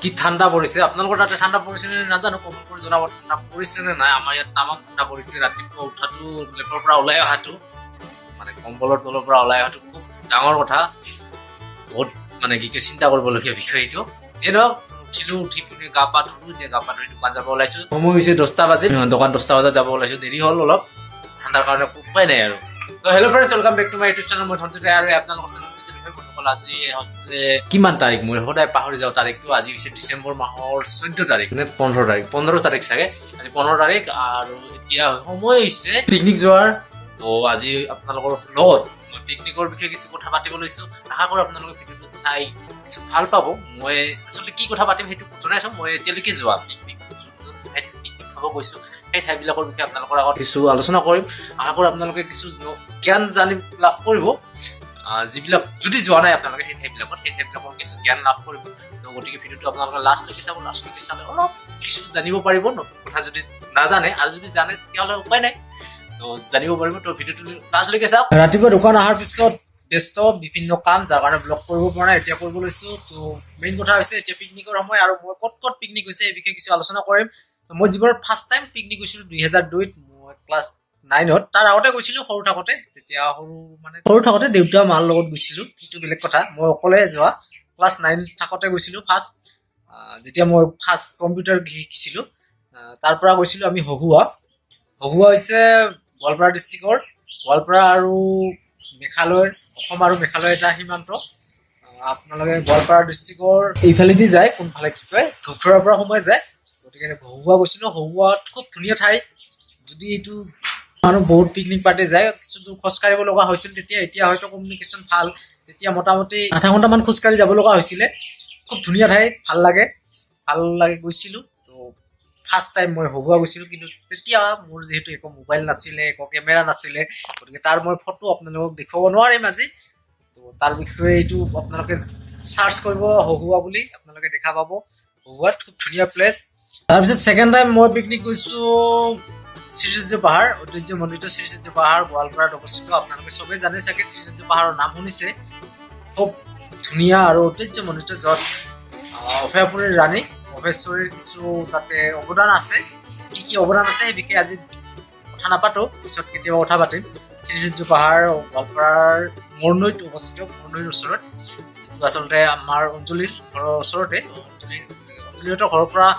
কি ঠাণ্ডা পৰিছে আপোনালোকৰ তাতে ঠাণ্ডা পৰিছে নে নাজানো কমেণ্ট কৰি জনাব ঠাণ্ডা পৰিছে নে নাই আমাৰ ইয়াত তামাম ঠাণ্ডা পৰিছে ৰাতিপুৱা উঠাটো লেপৰ পৰা ওলাই অহাটো মানে কম্বলৰ তলৰ পৰা ওলাই অহাটো খুব ডাঙৰ কথা বহুত মানে কি চিন্তা কৰিবলগীয়া বিষয় এইটো যে নহওক উঠিলো উঠি পিনে গা পা ধুলো যে গা পা ধুই দোকান যাব ওলাইছো সময় হৈছে 10টা বাজি দোকান 10টা বজাত যাব ওলাইছো দেৰি হ'ল অলপ ঠাণ্ডাৰ কাৰণে উপায় নাই আৰু তো hello' friends welcome back to my YouTube channel মই ধনজিত আৰু আপোনালোকৰ চেনেল আজি হৈছে কিমান তাৰিখ মই সদায় পাহৰি যাওঁ তাৰিখটো আজি হৈছে ডিচেম্বৰ মাহৰ 14 তাৰিখ নে 15 তাৰিখ চাগে আজি 15 তাৰিখ আৰু এতিয়া সময় হৈছে পিকনিক যোৱাৰ তো আজি আপোনালোকৰ লগত মই পিকনিকৰ বিষয়ে কিছু কথা পাতিব লৈছো আশা কৰোঁ আপোনালোকে ভিডিঅ'টো চাই কিছু ভাল পাব মই আচলতে কি কথা পাতিম সেইটো জনাইছো মই এতিয়ালৈকে যোৱা পিকনিক খাব গৈছো সেই ঠাইবিলাকৰ বিষয়ে আপোনালোকৰ আগত কিছু আলোচনা কৰিম আশা কৰোঁ আপোনালোকে কিছু জ্ঞান জানি লাভ কৰিব যিবিলাক যদি যোৱা নাই আপোনালোকে সেই ঠাইবিলাকৰ কিছু জ্ঞান লাভ কৰিব তো গতিকে ভিডিঅ'টো আপোনালোকে লাষ্টলৈকে চাব লাষ্টলৈকে চালে অলপ কিছু জানিব পাৰিব নতুন কথা যদি নাজানে আৰু যদি জানে তেতিয়াহ'লে উপায় নাই তো জানিব পাৰিব তো ভিডিঅ'টো লাষ্টলৈকে চাওক ৰাতিপুৱা দোকান অহাৰ পিছত ব্যস্ত বিভিন্ন কাম যাৰ কাৰণে ব্লগ কৰিব পৰা নাই এতিয়া কৰিব লৈছো তো মেইন কথা হৈছে এতিয়া পিকনিকৰ সময় আৰু মই ক'ত পিকনিক হৈছে এই বিষয়ে কিছু আলোচনা কৰিম মই জীৱনত ফাৰ্ষ্ট টাইম পিকনিক গৈছিলোঁ 2002ত মই ক্লাছ 9ত তাৰ আগতে গৈছিলোঁ সৰু থাকোঁতে তেতিয়া সৰু থাকোঁতে দেউতা মাৰ লগত গৈছিলোঁ সেইটো বেলেগ কথা মই অকলে যোৱা ক্লাছ 9 থাকোঁতে গৈছিলোঁ ফাৰ্ষ্ট যেতিয়া মই ফাৰ্ষ্ট কম্পিউটাৰ শিকিছিলোঁ তাৰ পৰা গৈছিলোঁ আমি হহুৱা হৈছে গোৱালপাৰা ডিষ্ট্ৰিক্টৰ গোৱালপাৰা আৰু মেঘালয়ৰ অসম আৰু মেঘালয় এটা সীমান্ত আপোনালোকে গোৱালপাৰা ডিষ্ট্ৰিক্টৰ এইফালেদি যায় কোনফালে কি কয় ধুকধৰাৰ পৰা সোমাই যায় গতিকে হহুৱা গৈছিলোঁ হহুৱাত খুব ধুনীয়া ঠাই যদি এইটো মানুহ বহুত পিকনিক পাৰ্টি যায় কিছু দূৰ খোজকাঢ়িব লগা হৈছিল তেতিয়া এতিয়া হয়তো কমিউনিকেশ্যন ভাল তেতিয়া মোটামুটি আধা ঘণ্টামান খোজকাঢ়ি যাব লগা হৈছিলে খুব ধুনীয়া ঠাই ভাল লাগে গৈছিলোঁ তো ফাৰ্ষ্ট টাইম মই হহুৱা গৈছিলোঁ কিন্তু তেতিয়া মোৰ যিহেতু একো মোবাইল নাছিলে একো কেমেৰা নাছিলে গতিকে তাৰ মই ফটো আপোনালোকক দেখুৱাব নোৱাৰিম আজি তো তাৰ বিষয়ে এইটো আপোনালোকে চাৰ্চ কৰিব হহুৱা বুলি আপোনালোকে দেখা পাব হহুৱাত খুব ধুনীয়া প্লেচ তাৰপিছত ছেকেণ্ড টাইম মই পিকনিক গৈছোঁ শ্ৰীসূৰ্য পাহাৰ ঐতিহ্যমণ্ডিত শ্ৰীসূৰ্য পাহাৰ গোৱালপাৰাত অৱস্থিত আপোনালোকে চবেই জানে চাগে শ্ৰীসূৰ্য পাহাৰৰ নাম শুনিছে খুব ধুনীয়া আৰু ঐতিহ্যমণ্ডিত য'ত অভয়াপুৰীৰ ৰাণী অভয়েশ্বৰীৰ কিছু তাতে অৱদান আছে কি অৱদান আছে সেই বিষয়ে আজি কথা নাপাতো পিছত কেতিয়াবা কথা পাতিম শ্ৰীসূৰ্য পাহাৰ গোৱালপাৰাৰ মৰনৈত অৱস্থিত মৰনৈৰ ওচৰত যিটো আচলতে আমাৰ অঞ্জলিৰ ঘৰৰ ওচৰতে অঞ্জলিহঁতৰ ঘৰৰ পৰা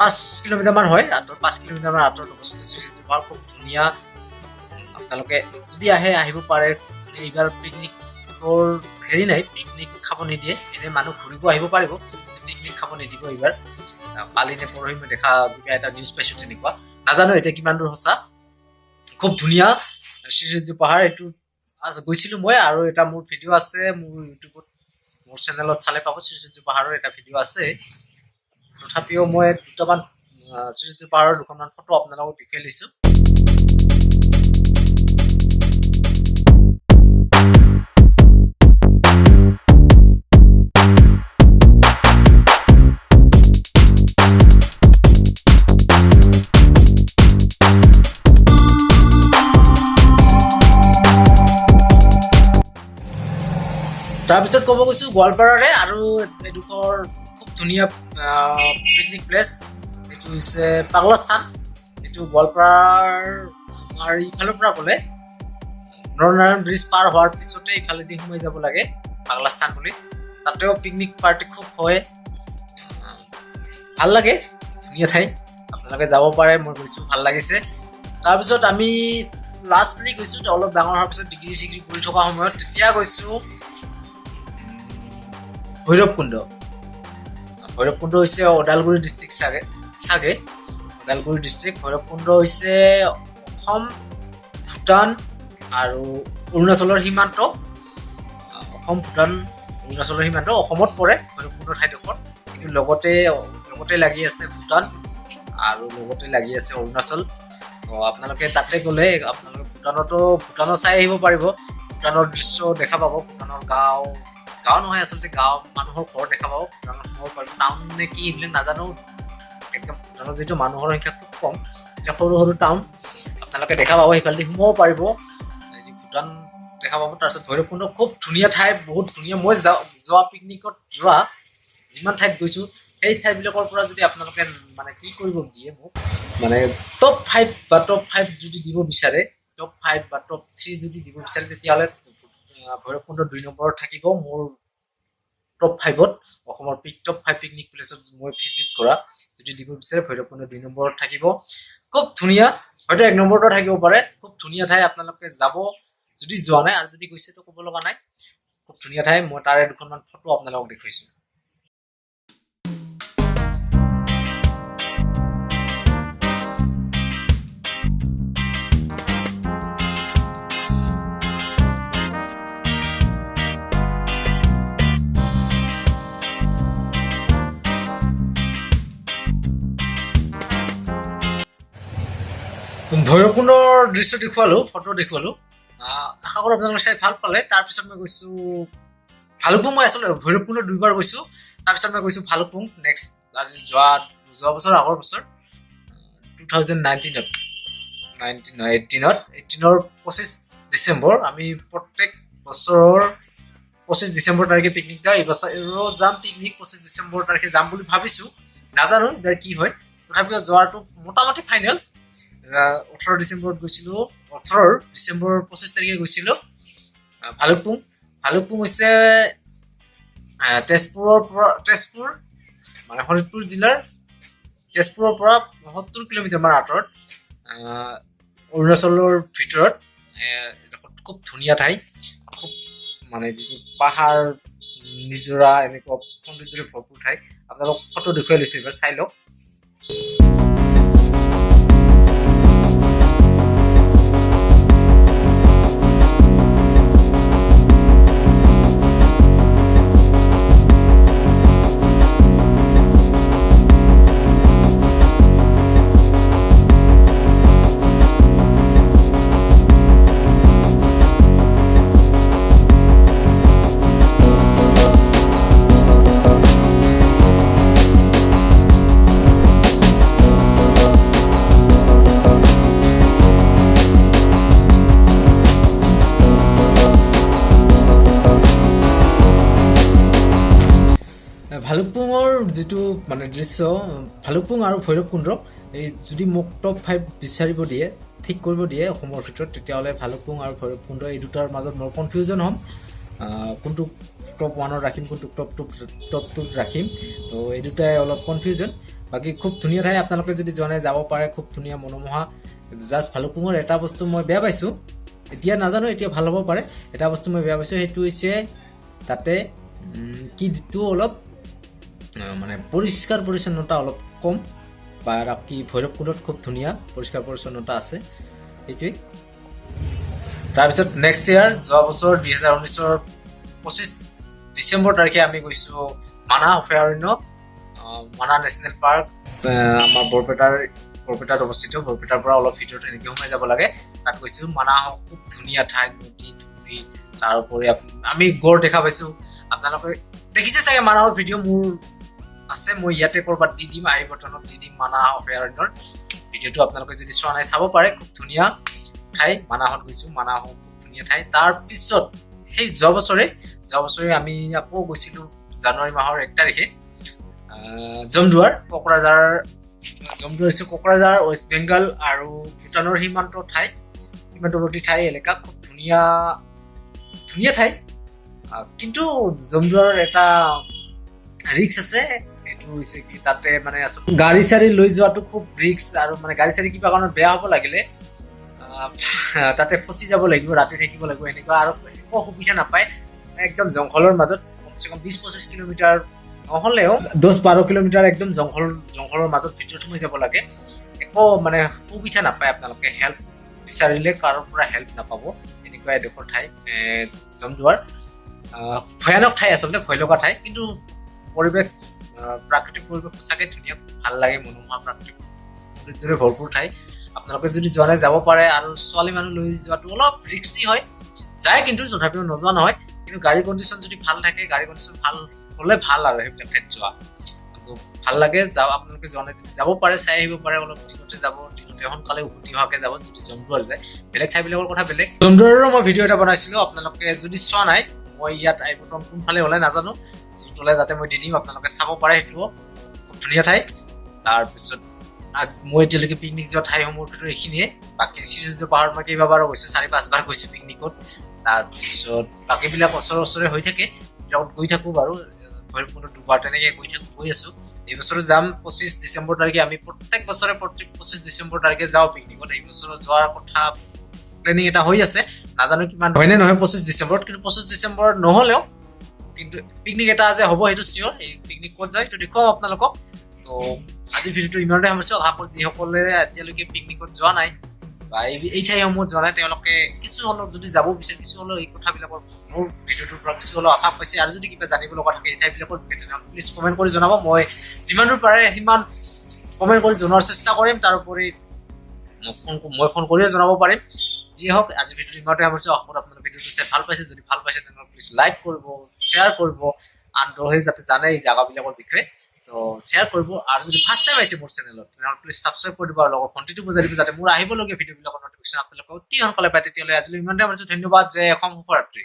5 কিলোমিটাৰমান হয় 5 কিলোমিটাৰমান আঁতৰত অৱস্থিত শ্ৰীসূৰ্য পাহাৰ খুব ধুনীয়া আপোনালোকে যদি আহিব পাৰে খুব ধুনীয়া এইবাৰ পিকনিকৰ হেৰি নাই পিকনিক খাব নিদিয়ে এনেই মানুহ ঘূৰিব আহিব পাৰিব পিকনিক খাব নিদিব এইবাৰ কালি নে পৰহি মই দেখা কিবা এটা নিউজ পাইছোঁ তেনেকুৱা নাজানো এতিয়া কিমান দূৰ সঁচা খুব ধুনীয়া শ্ৰীসূৰ্য পাহাৰ এইটো গৈছিলোঁ মই আৰু এটা মোৰ ভিডিঅ' আছে মোৰ ইউটিউবত মোৰ চেনেলত চালে পাব শ্ৰীসূৰ্য পাহাৰৰ এটা ভিডিঅ' আছে তথাপিও মই দুটামান শ্ৰীসূৰ্য পাহাৰৰ দুখনমান ফটো আপোনালোকক দেখুৱাই লৈছোঁ তাৰপিছত ক'ব গৈছোঁ গোৱালপাৰাৰে আৰু এডোখৰ খুব ধুনীয়া পিকনিক প্লেচ এইটো হৈছে পাগলাস্থান এইটো গোৱালপাৰাৰ আমাৰ ইফালৰ পৰা গ'লে নৰনাৰায়ণ ব্ৰিজ পাৰ হোৱাৰ পিছতে ইফালেদি সোমাই যাব লাগে পাগলাস্থান বুলি তাতেও পিকনিক পাৰ্টি খুব হয় ভাল লাগে ধুনীয়া ঠাই আপোনালোকে যাব পাৰে মই গৈছোঁ ভাল লাগিছে তাৰপিছত আমি লাষ্টলি গৈছোঁ অলপ ডাঙৰ হোৱাৰ পিছত ডিগ্ৰী চিগ্ৰী কৰি থকা সময়ত তেতিয়া গৈছোঁ ভৈৰৱকুণ্ড হৈছে ওদালগুৰি ডিষ্ট্ৰিক্ট চাগে ওদালগুৰি ডিষ্ট্ৰিক্ট ভৈৰৱকুণ্ড হৈছে অসম ভূটান আৰু অৰুণাচলৰ সীমান্ত অসমত পৰে ভৈৰৱকুণ্ড ঠাইডোখৰ কিন্তু লগতে লাগি আছে ভূটান আৰু লগতে লাগি আছে অৰুণাচল আপোনালোকে তাতে গ'লে আপোনালোকে ভূটানো চাই আহিব পাৰিব ভূটানৰ দৃশ্য দেখা পাব ভূটানৰ গাঁও নহয় আচলতে গাঁও মানুহৰ ঘৰ দেখা পাব ভূটানত সোমাব পাৰিব টাউন নে কি এইবিলাক নাজানো একদম ভূটানৰ যিটো মানুহৰ সংখ্যা খুব কম এতিয়া সৰু টাউন আপোনালোকে দেখা পাব সেইফালেদি সোমাব পাৰিব ভূটান দেখা পাব তাৰপিছত ভৈৰৱকুণ্ড খুব ধুনীয়া ঠাই বহুত ধুনীয়া মই যোৱা পিকনিকত যিমান ঠাইত গৈছোঁ সেই ঠাইবিলাকৰ পৰা যদি আপোনালোকে মানে কি কৰিব দিয়ে মোক মানে টপ 5 বা টপ 5 যদি দিব বিচাৰে টপ 5 বা টপ 3 যদি দিব বিচাৰে তেতিয়াহ'লে ভৈৰৱকুণ্ড 2 নম্বৰত থাকিব মোৰ টপ 5ত অসমৰ টপ 5 পিকনিক প্লেছত মই ভিজিট কৰা যদি দিব বিচাৰে ভৈৰৱকুণ্ড 2 নম্বৰত থাকিব খুব ধুনীয়া হয়তো 1 নম্বৰতো থাকিব পাৰে খুব ধুনীয়া ঠাই আপোনালোকে যাব যদি যোৱা নাই আৰু যদি গৈছে তো ক'ব লগা নাই খুব ধুনীয়া ঠাই মই তাৰে দুখনমান ফটো আপোনালোকক দেখুৱাইছোঁ ভৈৰৱকুণ্ডৰ দৃশ্য দেখুৱালোঁ ফটো দেখুৱালোঁ আশা কৰোঁ আপোনালোকে চাই ভাল পালে তাৰপিছত মই গৈছোঁ ভালুকপুং মই আচলতে ভৈৰৱকুণ্ড 2বাৰ গৈছোঁ তাৰপিছত মই গৈছোঁ ভালুকপুং নেক্সট আজি যোৱা বছৰ আগৰ বছৰ 2019ত 18ৰ 25 ডিচেম্বৰ আমি প্ৰত্যেক বছৰৰ 25 ডিচেম্বৰ তাৰিখে পিকনিক যাওঁ এইবছৰো যাম পিকনিক 25 ডিচেম্বৰ তাৰিখে যাম বুলি ভাবিছোঁ নাজানো এইবাৰ কি হয় তথাপিও যোৱাটো মোটামুটি ফাইনেল 18 ডিচেম্বৰত গৈছিলোঁ 18 ডিচেম্বৰ 25 তাৰিখে গৈছিলোঁ ভালুকপুং হৈছে তেজপুৰ মানে শোণিতপুৰ জিলাৰ তেজপুৰৰ পৰা 70 কিলোমিটাৰমান আঁতৰত অৰুণাচলৰ ভিতৰত খুব ধুনীয়া ঠাই খুব মানে যিটো পাহাৰ নিজৰা এনেকুৱা সৌন্দৰ্যৰে ভৰপূৰ ঠাই আপোনালোক ফটো দেখুৱাই লৈছোঁ এইবাৰ চাই লওক ভালুকপুঙৰ যিটো মানে দৃশ্য ভালুকপুং আৰু ভৈৰৱকুণ্ড এই যদি মোক টপ 5 বিচাৰিব দিয়ে ঠিক কৰিব দিয়ে অসমৰ ভিতৰত তেতিয়াহ'লে ভালুকপুং আৰু ভৈৰৱকুণ্ড এই দুটাৰ মাজত মোৰ কনফিউজন হ'ম কোনটো টপ 1ত ৰাখিম কোনটো টপ 2ত ৰাখিম তো এই দুটাই অলপ কনফিউজন বাকী খুব ধুনীয়া ঠাই আপোনালোকে যদি জনাই যাব পাৰে খুব ধুনীয়া মনোমোহা জাষ্ট ভালুকপুঙৰ এটা বস্তু মই বেয়া পাইছোঁ এতিয়া নাজানো এতিয়া ভাল হ'ব পাৰে এটা বস্তু মই বেয়া পাইছোঁ সেইটো হৈছে তাতে কি দিটো অলপ মানে পৰিষ্কাৰ পৰিচ্ছন্নতা অলপ কম বা বাকী ভৈৰৱকুণ্ডত খুব ধুনীয়া পৰিষ্কাৰ পৰিচ্ছন্নতা আছে এইটোৱেই তাৰপিছত নেক্সট ইয়াৰ যোৱা বছৰ 2019ৰ 25 ডিচেম্বৰ তাৰিখে আমি গৈছোঁ মানাহ অভয়াৰণ্য মানাহ নেশ্যনেল পাৰ্ক আমাৰ বৰপেটাত অৱস্থিত বৰপেটাৰ পৰা অলপ ভিতৰত এনেকৈ সোমাই যাব লাগে তাত গৈছোঁ মানাহ খুব ধুনীয়া ঠাই নদী ধুনী তাৰ উপৰি আমি গড় দেখা পাইছোঁ আপোনালোকে দেখিছে চাগে মানাহৰ ভিডিঅ' মোৰ আছে মই ইয়াতে ক'ৰবাত দি দিম আই বটনত দি দিম মানাহ অভয়াৰণ্যৰ ভিডিঅ'টো আপোনালোকে যদি চোৱা নাই চাব পাৰে খুব ধুনীয়া ঠাই মানাহত গৈছোঁ মানাহ খুব ধুনীয়া ঠাই তাৰপিছত সেই যোৱা বছৰে আমি আকৌ গৈছিলোঁ জানুৱাৰী মাহৰ 1 তাৰিখে জমদুৱাৰ হৈছে কোকৰাঝাৰ ৱেষ্ট বেংগল আৰু ভূটানৰ সীমান্তৱৰ্তী ঠাই এলেকা খুব ধুনীয়া ঠাই কিন্তু জমদুৱাৰৰ এটা ৰিক্স আছে এইটো হৈছে কি তাতে মানে গাড়ী চাৰি লৈ যোৱাটো খুব ৰিক্স আৰু মানে গাড়ী চাৰি কিবা কাৰণত বেয়া হ'ব লাগিলে তাতে ফচি যাব লাগিব ৰাতি থাকিব লাগিব এনেকুৱা আৰু একো সুবিধা নাপায় একদম জংঘলৰ মাজত কমচে কম 20-25 কিলোমিটাৰ নহ'লেও 10-12 কিলোমিটাৰ একদম জংঘলৰ মাজত ভিতৰত সোমাই যাব লাগে একো মানে সুবিধা নাপায় আপোনালোকে হেল্প বিচাৰিলে কাৰোৰ পৰা হেল্প নাপাব এনেকুৱা এডোখৰ ঠাই জমদুৱাৰ ভয়ানক ঠাই আচলতে ভয় লগা ঠাই কিন্তু প্ৰাকৃতিক পৰিৱেশ সঁচাকৈ ধুনীয়া ভাল লাগে মনোমোহা প্ৰাকৃতিক সৌন্দৰ্যৰে ভৰপূৰ ঠাই আপোনালোকে যদি যোৱা নাই যাব পাৰে আৰু ছোৱালী মানুহ লৈ যোৱাটো অলপ ৰিক্সি হয় যায় কিন্তু তথাপিও নোযোৱা নহয় কিন্তু গাড়ীৰ কণ্ডিশ্যন যদি ভাল থাকে গাড়ী কণ্ডিশ্যন ভাল হ'লে ভাল আৰু সেইবিলাক ঠাইত যোৱা ভাল লাগে আপোনালোকে যোৱা নাই যদি যাব পাৰে চাই আহিব পাৰে অলপ দিনতে সোনকালে উভতি অহাকৈ যাব যদি জমদুৱাৰ যায় বেলেগ ঠাইবিলাকৰ কথা বেলেগ জমদুৱাৰৰো মই ভিডিঅ' এটা বনাইছিলোঁ আপোনালোকে যদি চোৱা নাই মই ইয়াত আই বটন কোনফালে ওলাই নাজানো, যিটো ওলাই যাতে মই দি দিম, আপোনালোকে চাব পাৰে। সেইটোও খুব ধুনীয়া ঠাই। তাৰপিছত মই এতিয়ালৈকে পিকনিক যোৱা ঠাইসমূহৰ ভিতৰত এইখিনিয়ে। বাকী শ্ৰীসূৰ্য পাহাৰত মই কেইবাবাৰো গৈছোঁ, 4-5 বাৰ গৈছোঁ পিকনিকত। তাৰপিছত বাকীবিলাক ওচৰে হৈ থাকে, এইবিলাকত গৈ থাকোঁ বাৰু, ভৈৰৱকুণ্ড 2বাৰ তেনেকৈ গৈ আছোঁ। এই বছৰো যাম 25 ডিচেম্বৰ তাৰিখে। আমি প্ৰত্যেক বছৰে 25 ডিচেম্বৰ তাৰিখে যাওঁ পিকনিকত। এই বছৰো যোৱাৰ কথা প্লেনিং এটা হৈ আছে, নাজানো কিমান হয় নে নহয় 25 ডিচেম্বৰত। কিন্তু 25 ডিচেম্বৰত নহ'লেও কিন্তু পিকনিক এটা যে হ'ব সেইটো চিয়'ৰ। এই পিকনিক ক'ত যায় সেইটো দেখুৱাম আপোনালোকক। তো আজিৰ ভিডিঅ'টো ইমানতে সামৰিছোঁ। আশা কৰোঁ যিসকলে এতিয়ালৈকে পিকনিকত যোৱা নাই বা এই ঠাইসমূহত যোৱা নাই, তেওঁলোকে কিছু হ'লেও যদি যাব বিচাৰে, কিছু হ'লেও এই কথাবিলাকৰ মোৰ ভিডিঅ'টোৰ পৰা কিছু হ'লেও আশা পাইছে। আৰু যদি কিবা জানিব লগা থাকে এই ঠাইবিলাকৰ বিষয়ে, তেনেহ'লে প্লিজ কমেণ্ট কৰি জনাব। মই যিমান দূৰ পাৰে সিমান কমেণ্ট কৰি জনোৱাৰ চেষ্টা কৰিম। তাৰোপৰি মই ফোন কৰিও জনাব পাৰিম। যি হওক, আজি ভিডিঅ'টো ইমানতে সামৰিছোঁ। আশা কৰোঁ আপোনালোকে ভিডিঅ'টো চাই ভাল পাইছে। যদি ভাল পাইছে তেনেহ'লে প্লিজ লাইক কৰিব, শ্বেয়াৰ কৰিব, আনটোহে যাতে জানে এই জেগাবিলাকৰ বিষয়ে। তো শ্বেয়াৰ কৰিব। আৰু যদি ফাৰ্ষ্ট টাইম আহিছে মোৰ চেনেলত, তেনেহ'লে প্লিজ ছাবস্ক্ৰাইব কৰি দিব আৰু লগৰ ঘণ্টিটো বজাই দিব, যাতে মোৰ আহিবলগীয়া ভিডিঅ'বিলাকৰ নটিফিকেশ্যন আপোনালোকে অতি সোনকালে পায়। তেতিয়াহ'লে আজিলৈ ইমানতে সামৰিছোঁ। ধন্যবাদ। জয় অসম, শুভৰাত্ৰি।